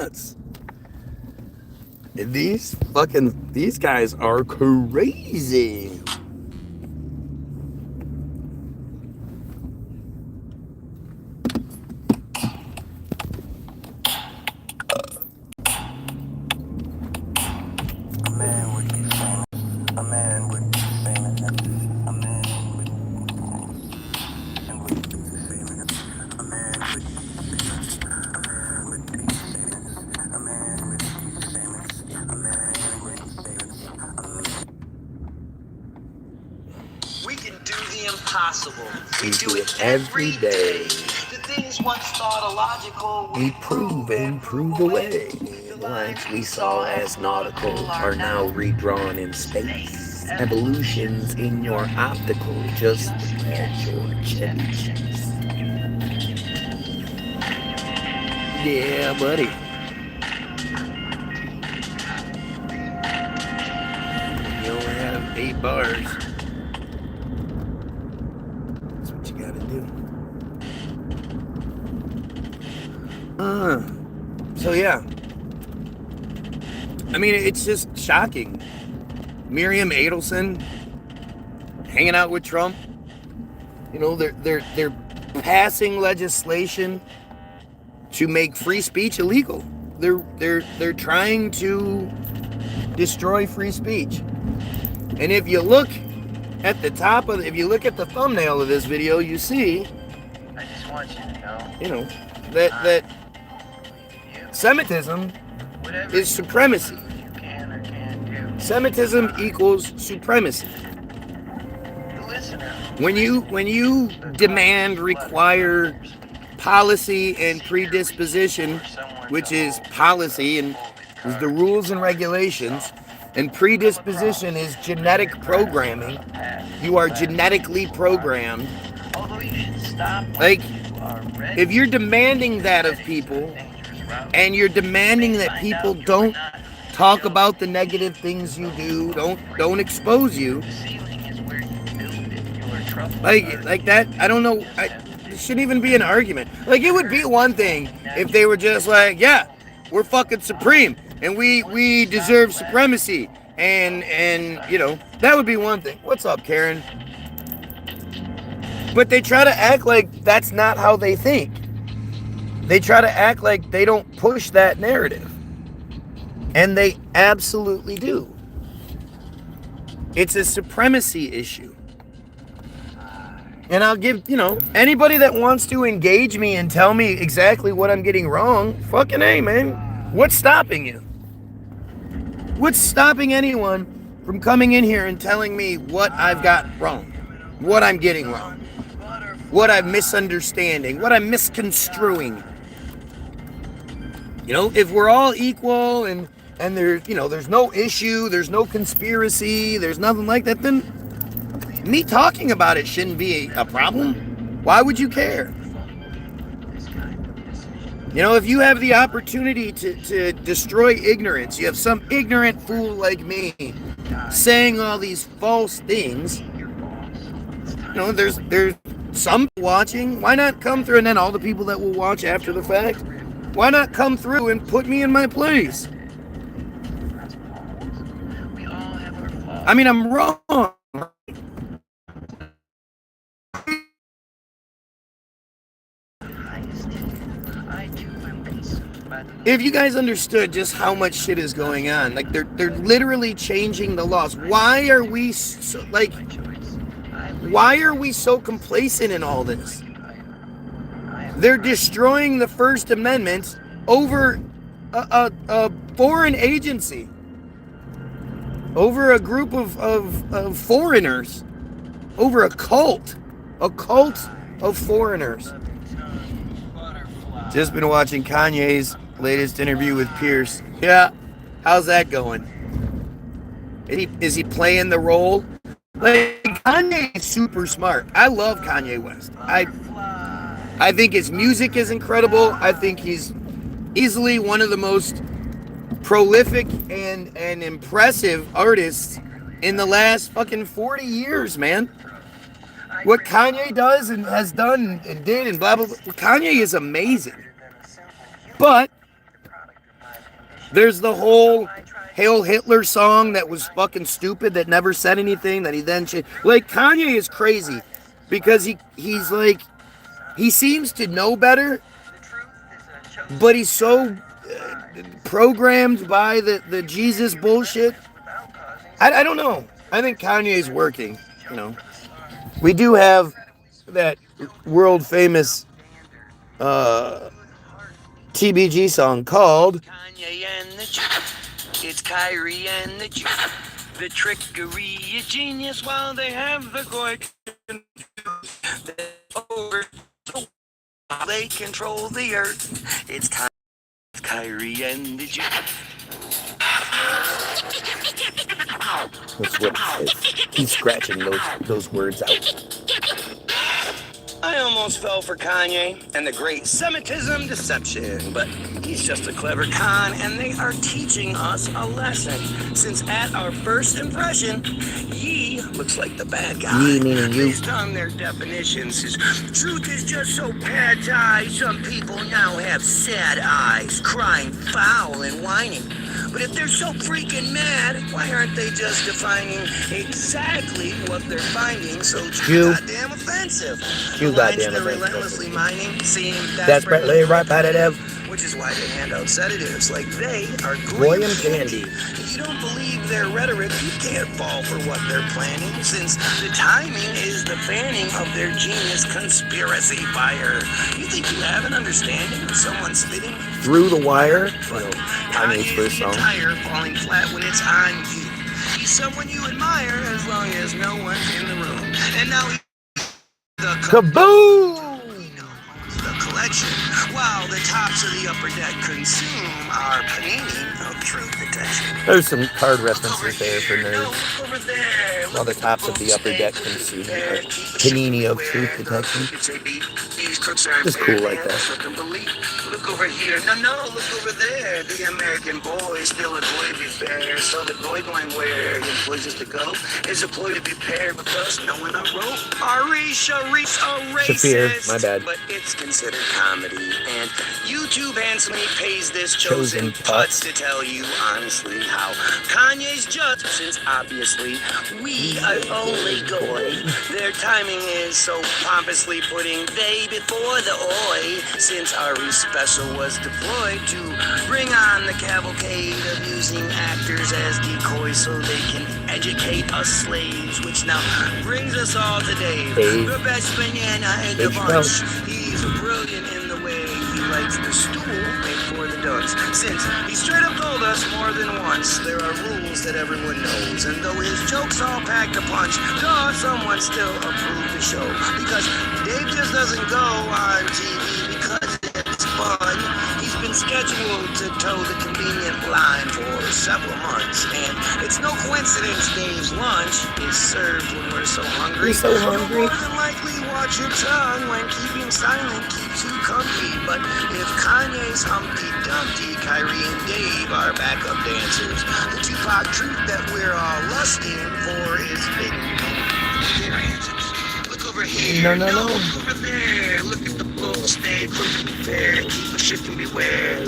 nuts. These guys are crazy. We do it every day. The things once thought illogical, we prove and prove away. The lines we saw as nautical are now redrawn in space. Evolutions in your optical, just catch your Chevy. Yeah, buddy. You only have 8 bars. So yeah, I mean, it's just shocking. Miriam Adelson hanging out with Trump. You know, they're passing legislation to make free speech illegal. They're trying to destroy free speech. And if you look at the thumbnail of this video, you see, I just want you to know, you know, that Semitism is supremacy. Semitism equals supremacy. When you demand, require policy and predisposition, which is policy and is the rules and regulations, and predisposition is genetic programming. You are genetically programmed. Like, if you're demanding that of people, and you're demanding that people don't talk about the negative things you do, don't expose you, like that, I don't know, it shouldn't even be an argument. Like, it would be one thing if they were just like, yeah, we're fucking supreme, and we deserve supremacy, and you know, that would be one thing. What's up, Karen? But they try to act like that's not how they think. They try to act like they don't push that narrative. And they absolutely do. It's a supremacy issue. And I'll give, you know, anybody that wants to engage me and tell me exactly what I'm getting wrong, fucking A, man. What's stopping you? What's stopping anyone from coming in here and telling me what I've got wrong? What I'm getting wrong? What I'm misunderstanding? What I'm misconstruing? You know, if we're all equal and there's, you know, there's no issue, there's no conspiracy, there's nothing like that, then me talking about it shouldn't be a problem. Why would you care? You know, if you have the opportunity to destroy ignorance, you have some ignorant fool like me saying all these false things, you know, there's some watching. Why not come through? And then all the people that will watch after the fact, why not come through and put me in my place? I mean, I'm wrong. If you guys understood just how much shit is going on, like they're literally changing the laws. Why are we so, like, why are we so complacent in all this? They're destroying the First Amendment over a foreign agency, over a group of foreigners, over a cult of foreigners. Just been watching Kanye's latest interview with Pierce. Yeah, how's that going? Is he playing the role? Like, Kanye is super smart. I love Kanye West. I think his music is incredible. I think he's easily one of the most prolific and impressive artists in the last fucking 40 years, man. What Kanye does and has done and did and blah, blah, blah. Kanye is amazing. But There's the whole Hail Hitler song that was fucking stupid, that never said anything, that he then changed. Like, Kanye is crazy because he's like, he seems to know better, but he's so programmed by the Jesus bullshit. I don't know. I think Kanye's working, you know. We do have that world famous TBG song called Kanye and the Jew. It's Kyrie and the Jew. The trickery is genius while they have the Goyim over. They control the earth. It's Kyrie and the Jew. That's what it is. He's scratching those words out. I almost fell for Kanye and the great Semitism deception, but he's just a clever con, and they are teaching us a lesson. Since at our first impression, ye looks like the bad guy. Ye meaning you. Based on their definitions, his truth is just so bad. Some people now have sad eyes, crying foul and whining. But if they're so freaking mad, why aren't they just defining exactly what they're finding so goddamn offensive? You goddamn they're offensive. relentlessly mining seem Desperately repetitive. which is why they hand out sedatives like they are Goyim candy. If you don't believe their rhetoric, you can't fall for what they're planning, since the timing is the fanning of their genius conspiracy fire. You think you have an understanding of someone spitting Through the Wire. Kanye's first song. tire falling flat when it's on you. He's someone you admire as long as no one's in the room. And now the Kaboom! the collection, while the tops of the upper deck consume our panini of truth detection. There's some card references there for nerds. Over there, While the tops of the upper deck consume our panini of truth detection. Just cool like that. Look over here. No, look over there. The American boy still a boy to be fair. So the boy going where his places to go is a ploy to be paired because no one wrote Arisha Shafir, racist. my bad. But it's considered comedy, and YouTube handsomely pays this chosen Chosen putz to tell you honestly how Kanye's just, since obviously we are only going. Their timing is so pompously putting they before the oi, since our special was deployed to bring on the cavalcade of using actors as decoys so they can educate us slaves, which now brings us all to Dave, the best banana in the bunch. He's brilliant in the way he likes the stool made for the dunce, since he straight up told us more than once there are rules that everyone knows, and though his jokes all packed a punch, someone still approved the show, because Dave just doesn't go on TV because it's fun. He's been scheduled to toe the convenient line for several months, and it's no coincidence Dave's lunch is served when we're so hungry. We're so hungry. You'll more than likely watch your tongue when keeping silent keeps you comfy. But if Kanye's Humpty Dumpty, Kyrie and Dave are backup dancers, the Tupac truth that we're all lusting for is hidden. Their answers. Look over here. No. Look over there. Look at the bulls. Stay fair. Keep a ship and beware.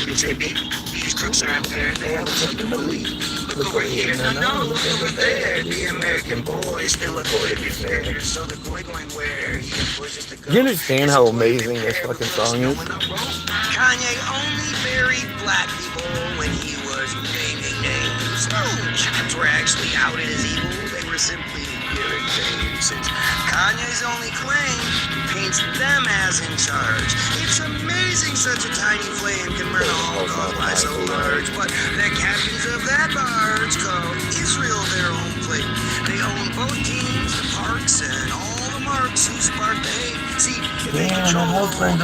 These crooks are unfair. They have something to believe. Look over here. No. Look over there. The American boy still a boy to be fair. So the boy going where? He employs just to go. Do you understand how amazing this fucking song is? Kanye only buried black people when he was naming names. Chickens were actually outed as evil. They were simply wearing names. Since Kanye's only claim paints them as in charge. It's amazing such a tiny flame can burn a whole cause by so large. But the captains of that barge call Israel their own plate. They own both teams, the parks, and all the marks who spark the hate. See, if they control the whole plate,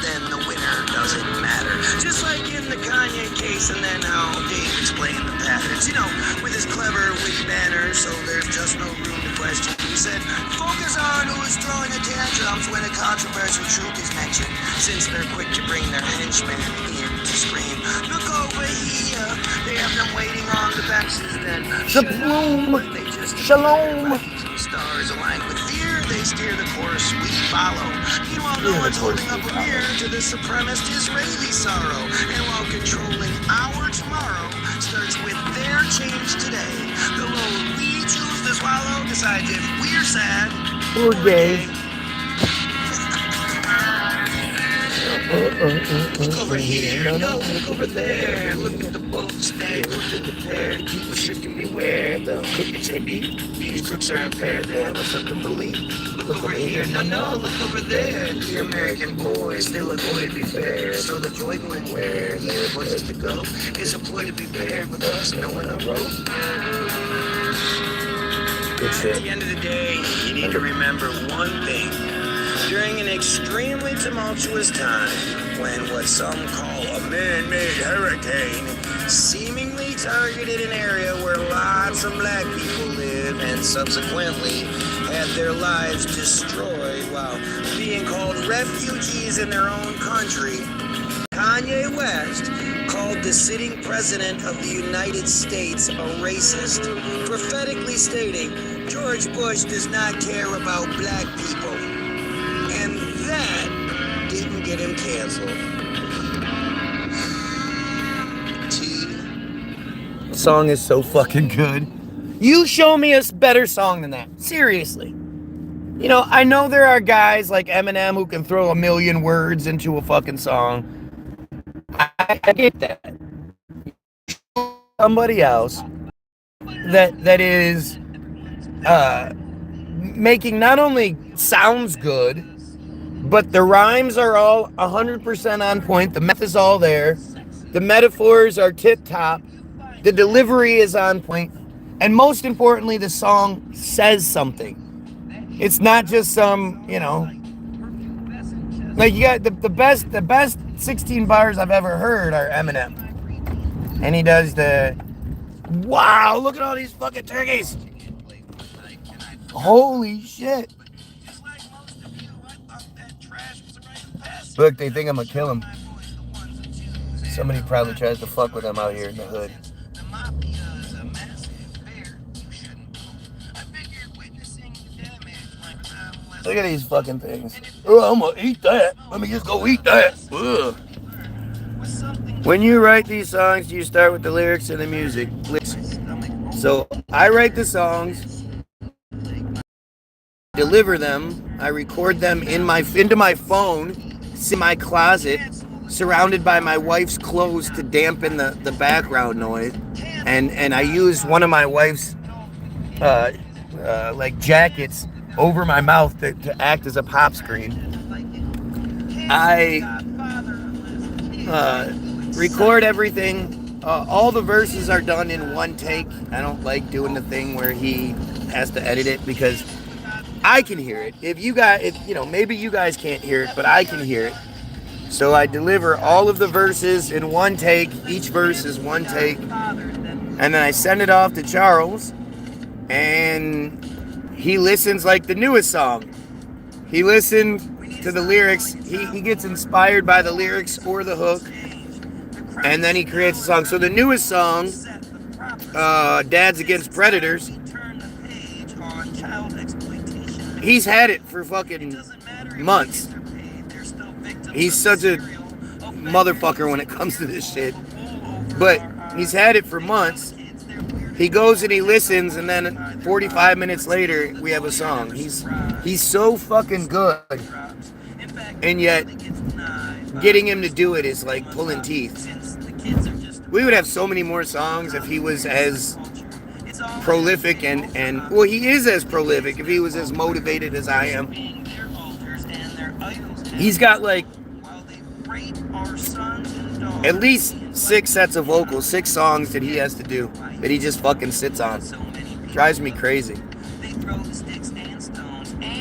then the winner doesn't matter. Just like in the Kanye case, and then how Dave explained the patterns. You know, with his clever, witty banner, so there's just no room to question. He said, focus on who is throwing the tantrums when a controversial truth is mentioned, since they're quick to bring their henchmen in to scream, look over here. They have them waiting on the benches, then Shalom. they just Shalom. stars aligned with fear, they steer the course we follow. Meanwhile, no one's holding up a mirror to the supremacist Israeli sorrow. And while control Poor gays. Look over here, no, look over there. Look at the boats, they look at the pair. People shifting beware, the cookies they eat. These crooks are impaired, they have us up to believe. Look over here, no, look over there. The American boys still a boy to be fair. So the joy going where their places to go is a ploy to be paired with us, no one wrote. Good shit. At the end of the day, you need to remember one thing. During an extremely tumultuous time, when what some call a man-made hurricane seemingly targeted an area where lots of black people live and subsequently had their lives destroyed while being called refugees in their own country, Kanye West called the sitting president of the United States a racist, prophetically stating George Bush does not care about black people. And that didn't get him canceled. The song is so fucking good. You show me a better song than that. Seriously. You know, I know there are guys like Eminem who can throw a million words into a fucking song. I get that. Somebody else that is making not only sounds good, but the rhymes are all 100% on point. The meth is all there. The metaphors are tip-top. The delivery is on point. And most importantly, the song says something. It's not just some, you know, like you got the best 16 bars I've ever heard are Eminem. And he does the, wow, look at all these fucking turkeys. Holy shit. Look, they think I'm gonna kill him. Somebody probably tries to fuck with him out here in the hood. Look at these fucking things. Oh, I'm gonna eat that. Let me just go eat that. Ugh. When you write these songs, do you start with the lyrics and the music? So I write the songs, deliver them, I record them into my phone, in my closet, surrounded by my wife's clothes to dampen the background noise, and I use one of my wife's like jackets over my mouth to act as a pop screen. I record everything. All the verses are done in one take. I don't like doing the thing where he has to edit it because I can hear it. If you know, maybe you guys can't hear it, but I can hear it. So I deliver all of the verses in one take. Each verse is one take. And then I send it off to Charles. And he listens like the newest song. He listened to the lyrics. He gets inspired by the lyrics or the hook. And then he creates a song. So the newest song, Dads Against Predators, he's had it for fucking months. He's such a motherfucker when it comes to this shit. But he's had it for months. He goes and he listens, and then 45 minutes later, we have a song. He's so fucking good. And yet, getting him to do it is like pulling teeth. We would have so many more songs if he was as prolific and well, he is as prolific if he was as motivated as I am. He's got like at least 6 sets of vocals, 6 songs that he has to do that he just fucking sits on. Drives me crazy.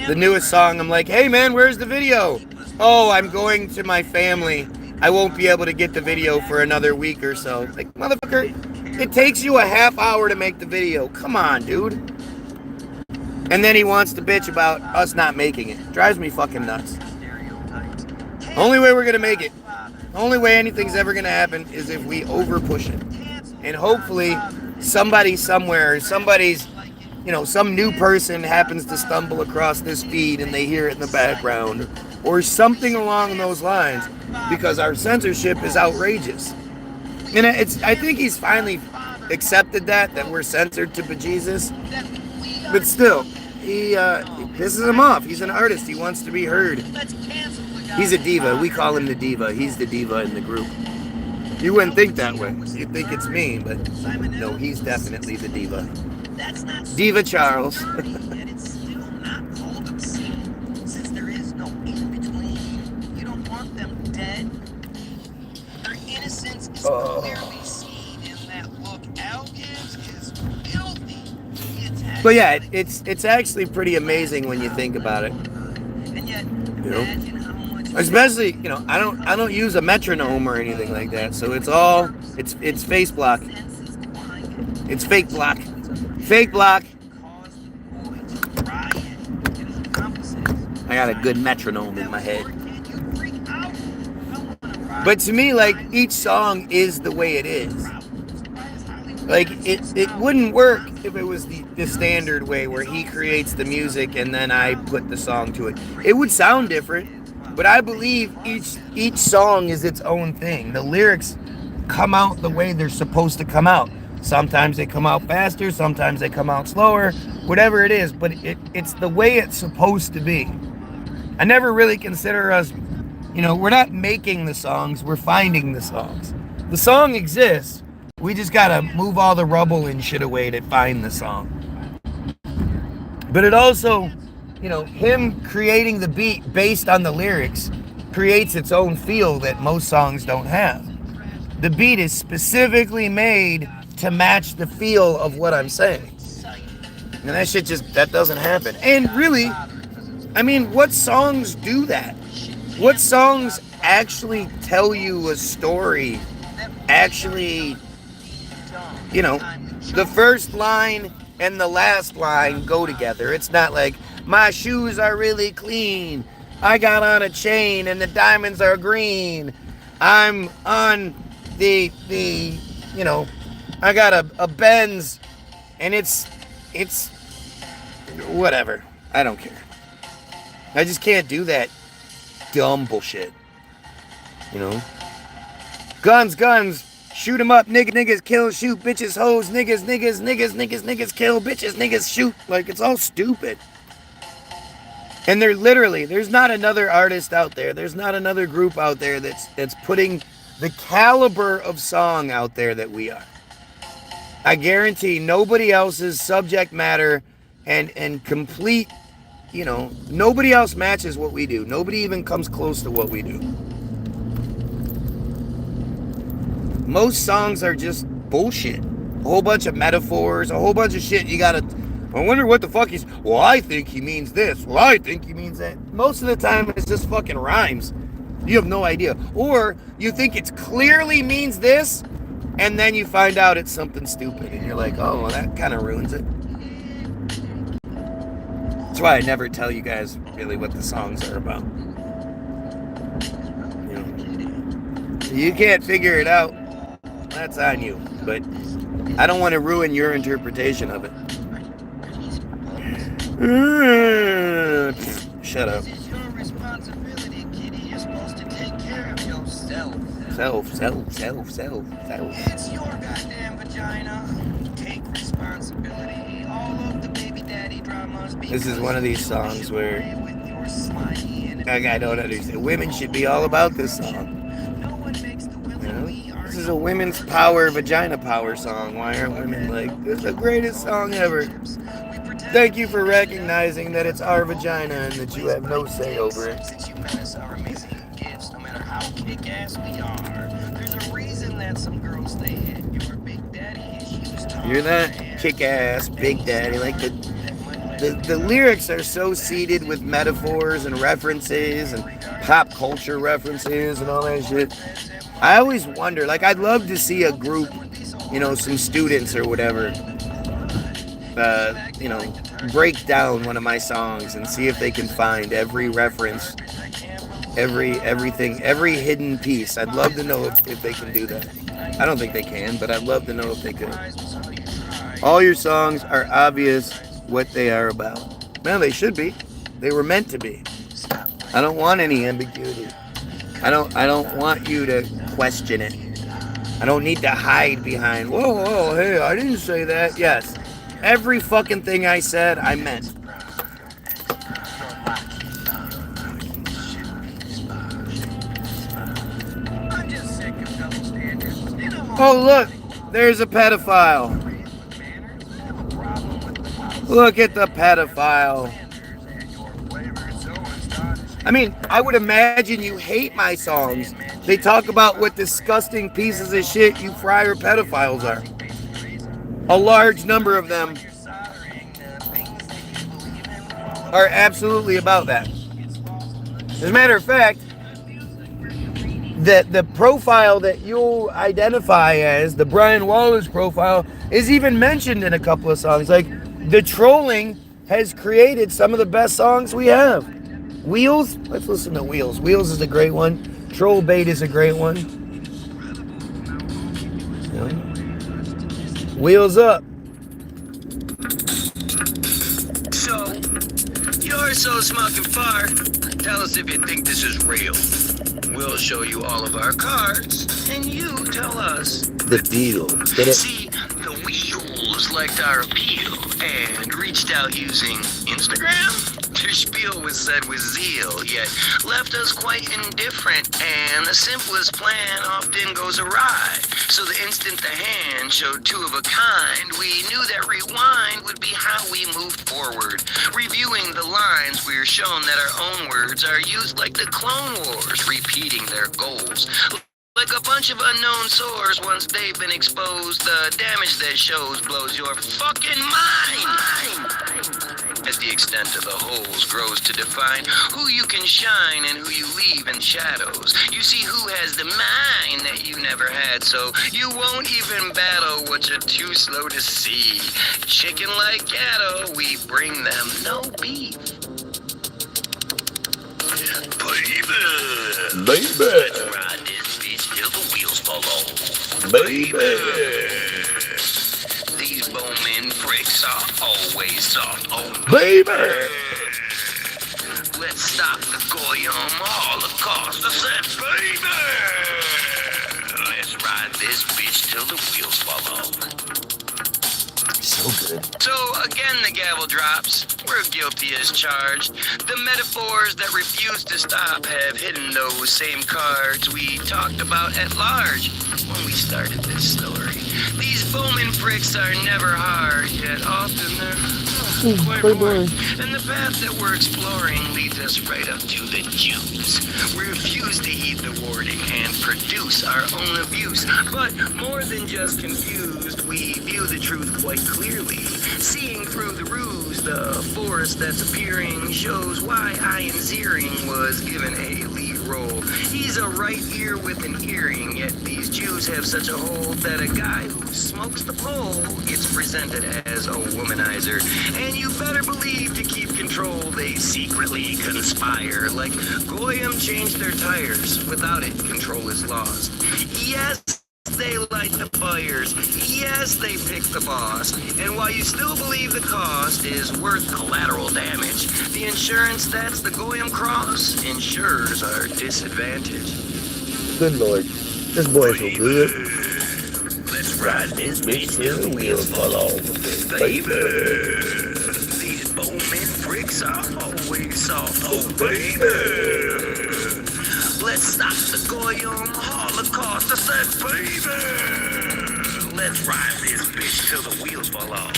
The newest song, I'm like, hey man, where's the video? Oh, I'm going to my family. I won't be able to get the video for another week or so. Like, motherfucker, it takes you a half hour to make the video. Come on, dude. And then he wants to bitch about us not making it. Drives me fucking nuts. Only way we're gonna make it, only way anything's ever gonna happen is if we over push it. And hopefully somebody somewhere, somebody's, you know, some new person happens to stumble across this feed and they hear it in the background or something along those lines, because our censorship is outrageous. And I think he's finally accepted that we're censored to bejesus. But still, pisses him off. He's an artist. He wants to be heard. He's a diva. We call him the diva. He's the diva in the group. You wouldn't think that way. You'd think it's me, but no, he's definitely the diva. Diva Charles. But yeah, it's actually pretty amazing when you think about it. You know, especially I don't use a metronome or anything like that, so it's face block. It's fake block. Fake block. I got a good metronome in my head. But to me, like, each song is the way it is. Like, it wouldn't work if it was the standard way where he creates the music and then I put the song to it. It would sound different, but I believe each song is its own thing. The lyrics come out the way they're supposed to come out. Sometimes they come out faster, sometimes they come out slower, whatever it is, but it's the way it's supposed to be. I never really consider us, we're not making the songs, we're finding the songs. The song exists, we just gotta move all the rubble and shit away to find the song. But it also, him creating the beat based on the lyrics creates its own feel that most songs don't have. The beat is specifically made to match the feel of what I'm saying. And that shit that doesn't happen. And really, what songs do that? What songs actually tell you a story? Actually, the first line and the last line go together. It's not like, my shoes are really clean, I got on a chain and the diamonds are green, I'm on the I got a Benz and it's whatever. I don't care. I just can't do that dumb bullshit. Guns, shoot 'em up, niggas kill, shoot, bitches, hoes, niggas, kill, bitches, niggas, shoot. Like, it's all stupid. And there's not another artist out there, there's not another group out there that's putting the caliber of song out there that we are. I guarantee nobody else's subject matter and complete, nobody else matches what we do. Nobody even comes close to what we do. Most songs are just bullshit. A whole bunch of metaphors, a whole bunch of shit. I wonder what the fuck he's, well, I think he means this. Well, I think he means that. Most of the time, it's just fucking rhymes. You have no idea. Or you think it clearly means this, and then you find out it's something stupid, and you're like, oh, well, that kind of ruins it. That's why I never tell you guys really what the songs are about. You can't figure it out. That's on you. But I don't want to ruin your interpretation of it. Shut up. It's your responsibility, kitty. You're supposed to take care of yourself. Self. It's your goddamn vagina. Take responsibility. All of the baby daddy dramas. This is one of these songs where I don't understand. Women should be all about this song. This is a women's power, vagina power song. Why aren't women like, this is the greatest song ever? Thank you for recognizing that it's our vagina and that you have no say over it. You're that kick-ass big daddy. Like the lyrics are so seeded with metaphors and references and pop culture references and all that shit. I always wonder, like, I'd love to see a group, some students or whatever, break down one of my songs and see if they can find every reference, everything, every hidden piece. I'd love to know if they can do that. I don't think they can, but I'd love to know if they could. All your songs are obvious what they are about. Well, they should be. They were meant to be. I don't want any ambiguity. I don't want you to question it. I don't need to hide behind, whoa, hey, I didn't say that. Yes. Every fucking thing I said, I meant. Oh, look, there's a pedophile. Look at the pedophile. I mean, I would imagine you hate my songs. They talk about what disgusting pieces of shit you friar pedophiles are. A large number of them are absolutely about that. As a matter of fact, the profile that you identify as, the Brian Wallace profile, is even mentioned in a couple of songs. Like, the trolling has created some of the best songs we have. Wheels? Let's listen to Wheels. Wheels is a great one. Troll Bait is a great one. Yeah. Wheels up. So, you're so smoking far. Tell us if you think this is real. We'll show you all of our cards, and you tell us The deal. Get it? See, the Wheels liked our appeal and reached out using Instagram. Their spiel was said with zeal, yet left us quite indifferent, and the simplest plan often goes awry. So the instant the hand showed two of a kind, we knew that rewind would be how we moved forward. Reviewing the lines, we're shown that our own words are used like the Clone Wars, repeating their goals. Like a bunch of unknown sores once they've been exposed, the damage that shows blows your fucking mind. As the extent of the holes grows to define who you can shine and who you leave in shadows, you see who has the mind that you never had, so you won't even battle what you're too slow to see. Chicken like cattle, we bring them no beef. Baby, let's ride this bitch till the wheels fall off. Baby, these bowman pricks are always soft. Oh, Baby! Let's stop the Goyim Holocaust. I said, baby, let's ride this bitch till the wheels fall off. So good. So again the gavel drops. We're guilty as charged. The metaphors that refuse to stop have hidden those same cards we talked about at large when we started this story. These Bowman pricks are never hard, yet often they're quite boring. And the path that we're exploring leads us right up to the juice. We refuse to heed the warning and produce our own abuse. But more than just confused, we view the truth quite clearly. Seeing through the ruse, the forest that's appearing shows why Ian Ziering was given a lead role. He's a right ear with an earring, yet these Jews have such a hold that a guy who smokes the pole gets presented as a womanizer. And you better believe to keep control, they secretly conspire. Like Goyim changed their tires. Without it, control is lost. Yes, they light the fires. Yes, they pick the boss. And while you still believe the cost is worth collateral damage, the insurance that's the Goyim cross, insurers are disadvantaged. Good Lord. This boy so good. Let's ride this bitch till the wheels fall off, baby. These Bowman bricks are always soft, oh baby. Let's stop the Goyim Holocaust, I said, baby. Let's ride this bitch till the wheels fall off.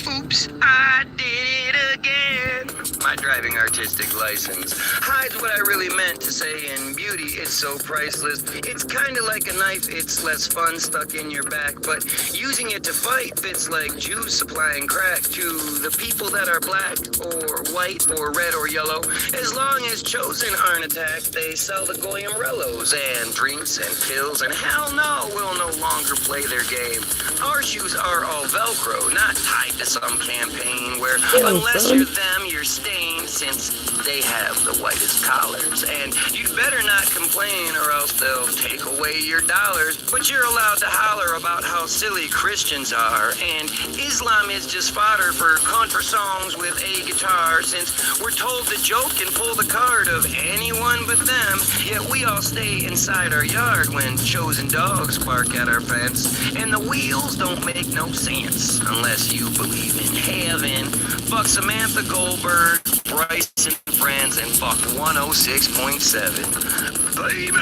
Oops, I did it again. My driving artistic license hides what I really meant to say in beauty. It's so priceless. It's kind of like a knife. It's less fun stuck in your back, but using it to fight fits like Jews supplying crack to the people that are black or white or red or yellow. As long as chosen aren't attacked, they sell the Goyimrellos and drinks and pills, and hell no, we'll no longer play their game. Our shoes are all Velcro, not tied to some campaign where unless you're them, you're stained, since they have the whitest collars. And you'd better not complain or else they'll take away your dollars. But you're allowed to holler about how silly Christians are, and Islam is just fodder for contra songs with a guitar, since we're told to joke and pull the card of anyone but them, yet we all stay inside our yard when chosen dogs bark at our fence. And the wheels don't make no sense unless you believe in heaven. Fuck Samantha Goldberg, Bryce and friends, and fuck 106.7. Baby!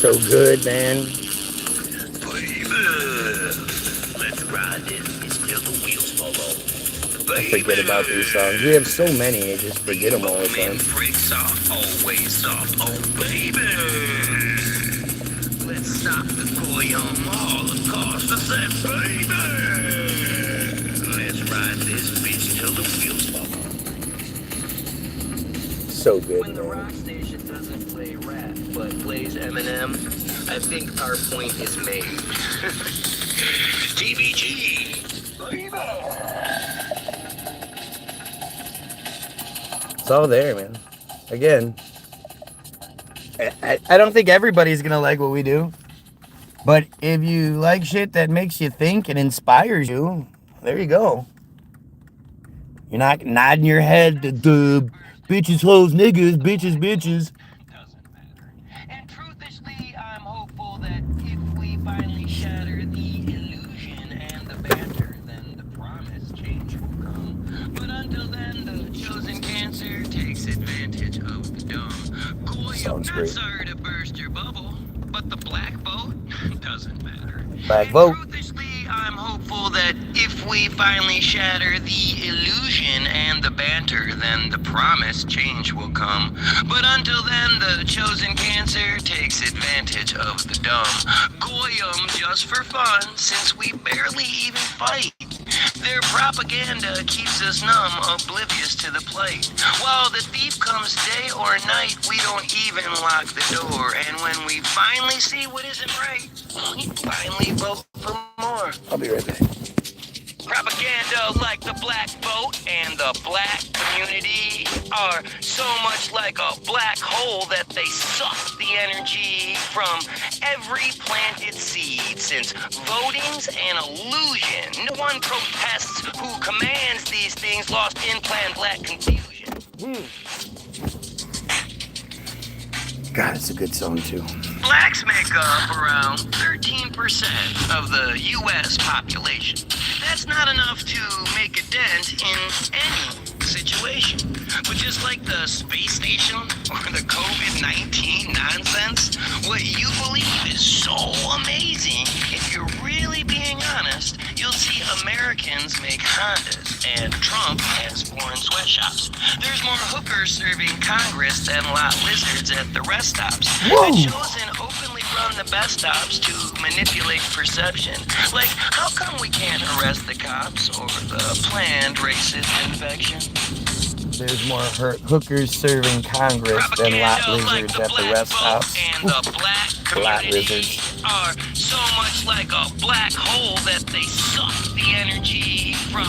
so good, man. Let's ride this till the wheels fall off. I forget about these songs. We have so many, I just forget them all the time. Pricks are always soft. Oh, baby. Let's stop the Goyim Holocaust. I said, baby. Let's ride this bitch till the wheels fall off. So good, When the rock station doesn't play rap, but plays Eminem, I think our point is made. TBG. It's all there, man. Again, I don't think everybody's gonna like what we do, but if you like shit that makes you think and inspires you, there you go. You're not nodding your head to the bitches, hoes, niggas, bitches, bitches. Doesn't matter. And truthishly, I'm hopeful that if we finally shatter the illusion and the banter, then the promised change will come. But until then, the chosen cancer takes advantage of the dumb. Sounds Not great. sorry to burst your bubble, but the black vote doesn't matter. Black And vote. truthishly, I'm hopeful that if we finally shatter the illusion and the banter, then the promised change will come. But until then, the chosen cancer takes advantage of the dumb. Goyim just for fun, since we barely even fight. Their propaganda keeps us numb, oblivious to the plight. While the thief comes day or night, we don't even lock the door. And when we finally see what isn't right, we finally vote for more. I'll be right back. Propaganda like the black vote and the black community are so much like a black hole that they suck the energy from every planted seed. Since voting's an illusion, no one protests who commands these things, lost in planned black confusion. God, it's a good song too. Blacks make up around 13% of the U.S. population. That's not enough to make a dent in any situation. But just like the space station or the COVID-19 nonsense, what you believe is so amazing. If you're really being honest, you'll see Americans make Hondas and Trump has foreign sweatshops. There's more hookers serving Congress than lot lizards at the rest stops. Whoa. The chosen openly run the best stops to manipulate perception. Like, how come we can't arrest the cops or the planned racist infection? There's more hookers serving Congress than lot lizards at the rest stops. And the black Lot community lizards. are so much like a black hole that they suck the energy from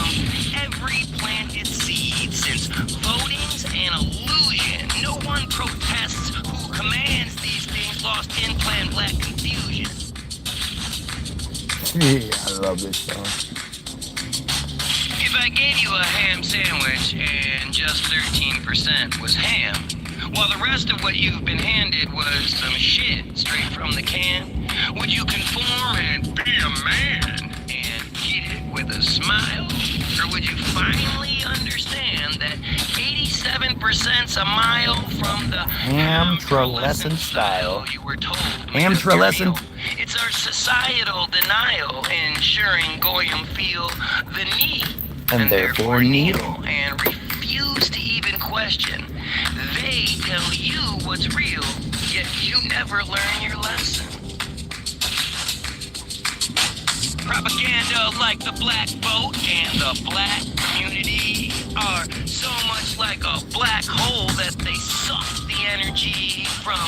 every planted seed. Since voting's an illusion, no one protests who commands these things, lost in planned black confusion. Yeah, I love this song. If I gave you a ham sandwich and just 13% was ham, while the rest of what you've been handed was some shit straight from the can, would you conform and be a man and eat it with a smile? Or would you finally understand that 87%'s a mile from the Ham-trelescent style. you were told? Ham-trelescent. It's our societal denial ensuring Goyim feel the need And therefore kneel. and refuse to even question. They tell you what's real, yet you never learn your lesson. Propaganda like the black vote and the black community are so much like a black hole that they suck the energy from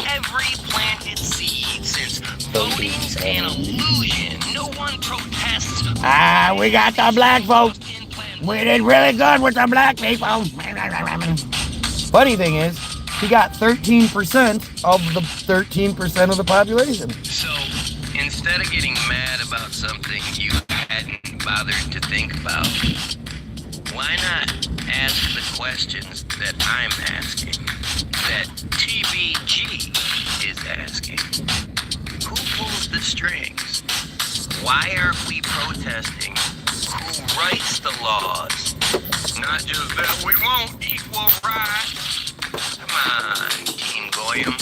every planted seed. Since voting's an illusion, no one protests. We got the black vote. We did really good with the black people. Funny thing is, he got 13% of the 13% of the population. So, instead of getting mad about something you hadn't bothered to think about, why not ask the questions that I'm asking, that TBG is asking? Who pulls the strings? Why aren't we protesting? Who writes the laws? Not just that we won't equal rights. Come on, Team Goyim.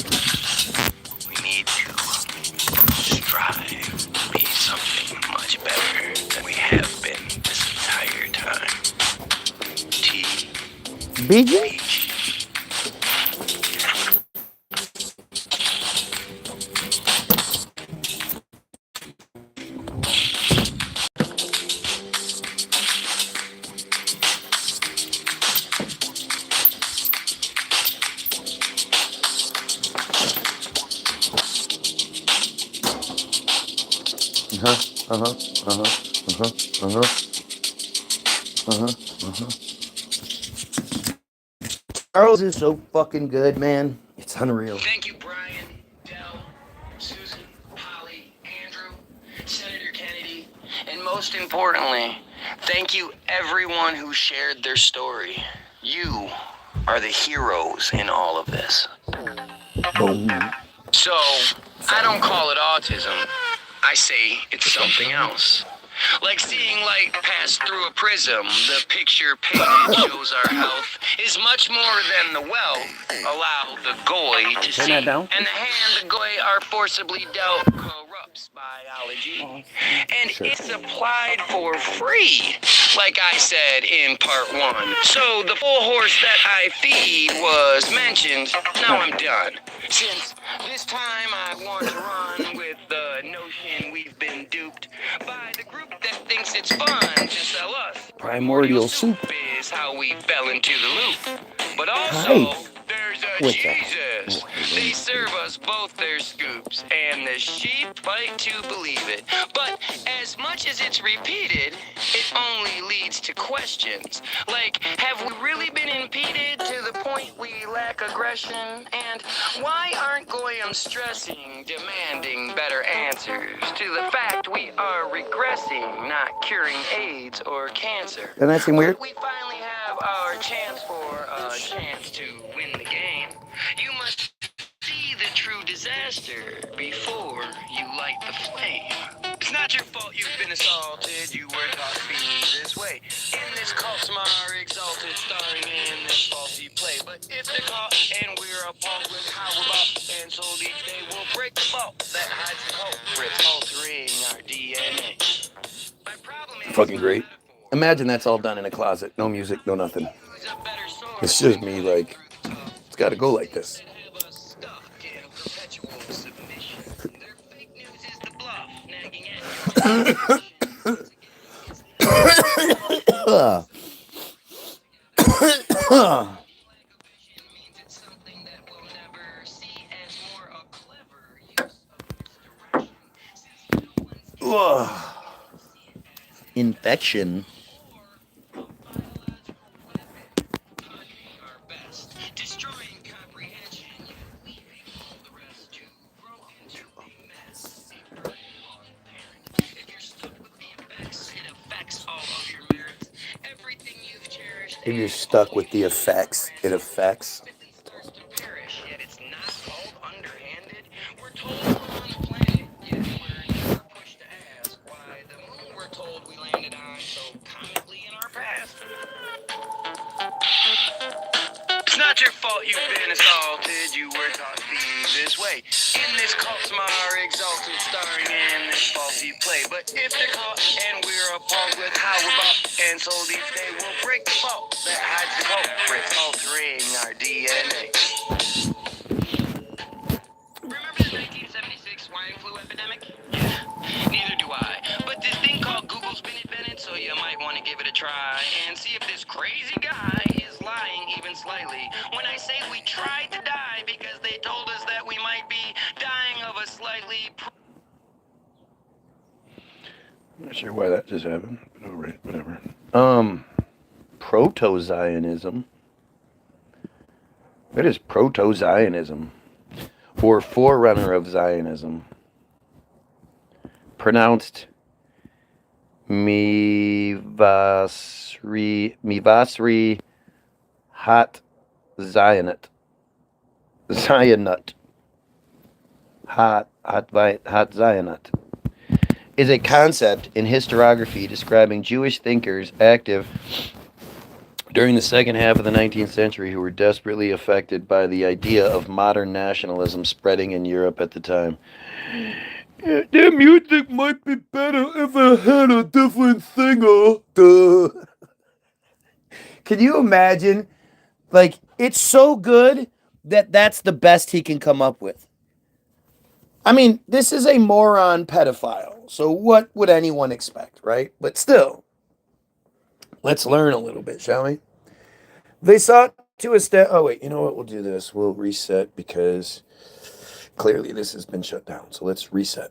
We need to BG? Charles is so fucking good, man. It's unreal. Thank you, Brian, Dell, Susan, Holly, Andrew, Senator Kennedy, and most importantly, thank you everyone who shared their story. You are the heroes in all of this. Boom. So, I don't call it autism. I say it's something else. Like seeing light pass through a prism, the picture painted shows our health is much more than the wealth allow the goy to see. And the hand the goy are forcibly dealt corrupts biology. And it's applied for free, like I said in part 1. So the full horse that I feed was mentioned. Now I'm done. Since this time I want to run with the notion we've been duped by the group that thinks it's fun to sell us. Primordial soup is how we fell into the loop. But also, there's a Jesus. They serve us both their scoops, and the sheep fight to believe it. But as much as it's repeated, it only leads to questions. Like, have we really been impeded to the point we lack aggression? And why aren't Goyim stressing, demanding better answers to the fact we are regressing, not curing AIDS or cancer? Doesn't that seem weird? We finally have our chance for a chance to win the game. You must see the true disaster before you light the flame. It's not your fault you've been assaulted, you were taught to be this way. In this cult, some are exalted, starring in this faulty play. But if they're caught and we're appalled with how we're bought and sold each day, we'll break the vault that hides the culprits, altering our DNA. My problem is Fucking great. Imagine that's all done in a closet. No music, no nothing. It's just me, like, it's got to go like this. Infection. If you're stuck with the effects, it affects. It's not your fault you've been assaulted, you were taught to be this way. In this cult, some are exalted, starring in this faulty play. But if they're caught and we're appalled with how we're bought and sold each day, we'll break the vault that hides the culprits, altering our DNA. Remember the 1976 swine flu epidemic? Neither do I. But this thing called Google's been invented, so you might want to give it a try and see if this crazy guy is lying even slightly. When I say we tried to die because they told us that we might be dying of a slightly... I'm not sure why that just happened, but alright, whatever. Proto-Zionism. What is Proto-Zionism? Or forerunner of Zionism? Pronounced Mivasri Hot Zionut. Zionut. Hot Zionut. Is a concept in historiography describing Jewish thinkers active during the second half of the 19th century who were desperately affected by the idea of modern nationalism spreading in Europe at the time. Their music might be better if it had a different singer. Duh. Can you imagine Like, it's so good that that's the best he can come up with. I mean, this is a moron pedophile, so what would anyone expect, right? But still, let's learn a little bit, shall we? They sought to establish. Oh, wait, you know what? We'll do this. We'll reset because clearly this has been shut down. So let's reset.